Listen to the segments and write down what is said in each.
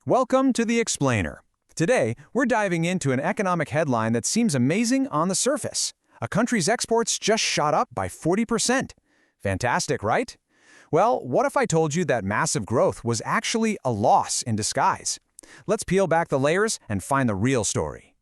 Welcome to The Explainer. Today, we're diving into an economic headline that seems amazing on the surface. A country's exports just shot up by 40%. Fantastic, right? Well, what if I told you that massive growth was actually a loss in disguise? Let's peel back the layers and find the real story.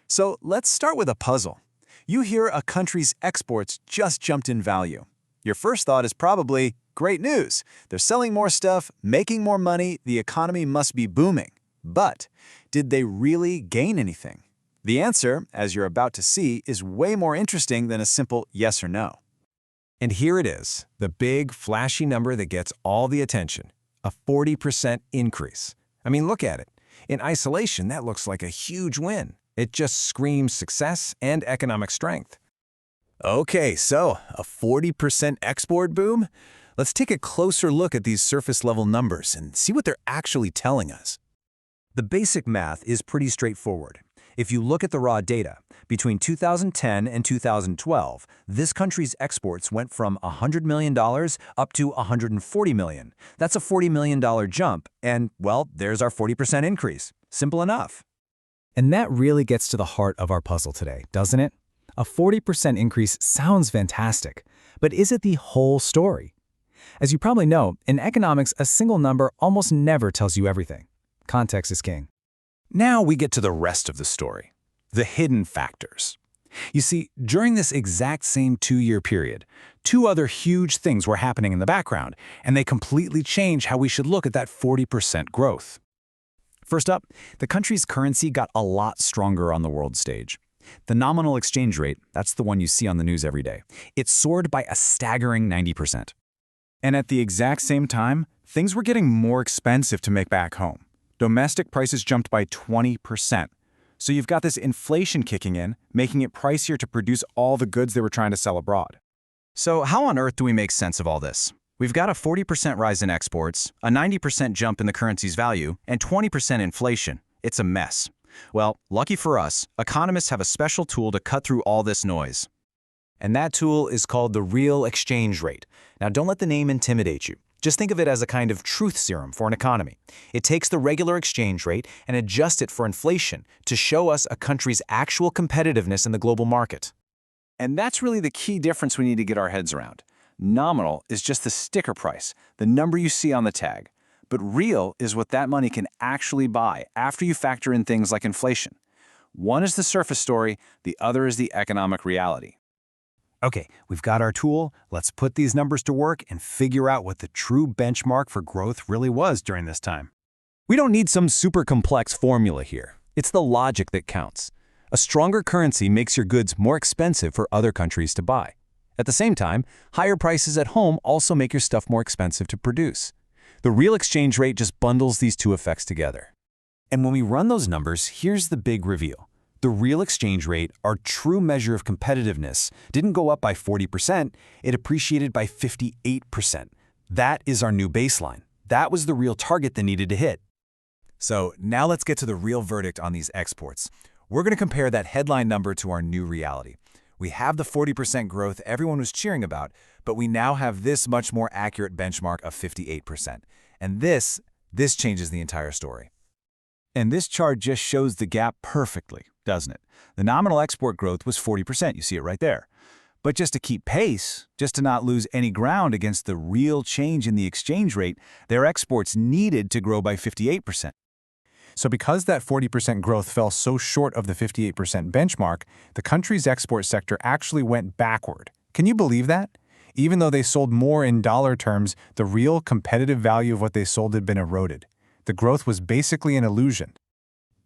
So let's start with a puzzle. You hear a country's exports just jumped in value. Your first thought is probably, great news. They're selling more stuff, making more money, the economy must be booming. But did they really gain anything? The answer, as you're about to see, is way more interesting than a simple yes or no. And here it is, the big, flashy number that gets all the attention, a 40% increase. I mean, look at it. In isolation, that looks like a huge win. It just screams success and economic strength. Okay, so a 40% export boom? Let's take a closer look at these surface-level numbers and see what they're actually telling us. The basic math is pretty straightforward. If you look at the raw data, between 2010 and 2012, this country's exports went from $100 million up to $140 million. That's a $40 million jump, and, well, there's our 40% increase. Simple enough. And that really gets to the heart of our puzzle today, doesn't it? A 40% increase sounds fantastic, but is it the whole story? As you probably know, in economics, a single number almost never tells you everything. Context is king. Now we get to the rest of the story, the hidden factors. You see, during this exact same 2-year period, 2 other huge things were happening in the background, and they completely change how we should look at that 40% growth. First up, the country's currency got a lot stronger on the world stage. The nominal exchange rate, that's the one you see on the news every day, it soared by a staggering 90%. And at the exact same time, things were getting more expensive to make back home. Domestic prices jumped by 20%. So you've got this inflation kicking in, making it pricier to produce all the goods they were trying to sell abroad. So how on earth do we make sense of all this? We've got a 40% rise in exports, a 90% jump in the currency's value, and 20% inflation. It's a mess. Well, lucky for us, economists have a special tool to cut through all this noise. And that tool is called the real exchange rate. Now, don't let the name intimidate you. Just think of it as a kind of truth serum for an economy. It takes the regular exchange rate and adjusts it for inflation to show us a country's actual competitiveness in the global market. And that's really the key difference we need to get our heads around. Nominal is just the sticker price, the number you see on the tag. But real is what that money can actually buy after you factor in things like inflation. One is the surface story, the other is the economic reality. Okay, we've got our tool. Let's put these numbers to work and figure out what the true benchmark for growth really was during this time. We don't need some super complex formula here. It's the logic that counts. A stronger currency makes your goods more expensive for other countries to buy. At the same time, higher prices at home also make your stuff more expensive to produce. The real exchange rate just bundles these two effects together. And when we run those numbers, here's the big reveal. The real exchange rate, our true measure of competitiveness, didn't go up by 40%, it appreciated by 58%. That is our new baseline. That was the real target that needed to hit. So now let's get to the real verdict on these exports. We're going to compare that headline number to our new reality. We have the 40% growth everyone was cheering about, but we now have this much more accurate benchmark of 58%. And this changes the entire story. And this chart just shows the gap perfectly, doesn't it? The nominal export growth was 40%, you see it right there. But just to keep pace, just to not lose any ground against the real change in the exchange rate, their exports needed to grow by 58%. So because that 40% growth fell so short of the 58% benchmark, the country's export sector actually went backward. Can you believe that? Even though they sold more in dollar terms, the real competitive value of what they sold had been eroded. The growth was basically an illusion.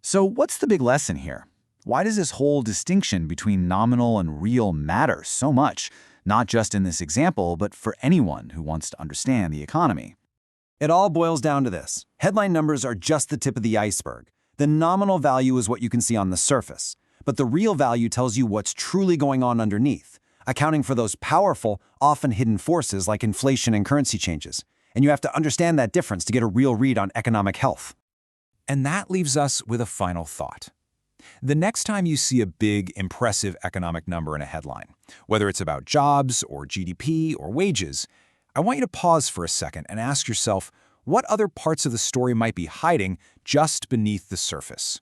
So what's the big lesson here? Why does this whole distinction between nominal and real matter so much, not just in this example, but for anyone who wants to understand the economy? It all boils down to this. Headline numbers are just the tip of the iceberg. The nominal value is what you can see on the surface, but the real value tells you what's truly going on underneath, accounting for those powerful, often hidden forces like inflation and currency changes. And you have to understand that difference to get a real read on economic health. And that leaves us with a final thought. The next time you see a big, impressive economic number in a headline, whether it's about jobs or GDP or wages, I want you to pause for a second and ask yourself, what other parts of the story might be hiding just beneath the surface.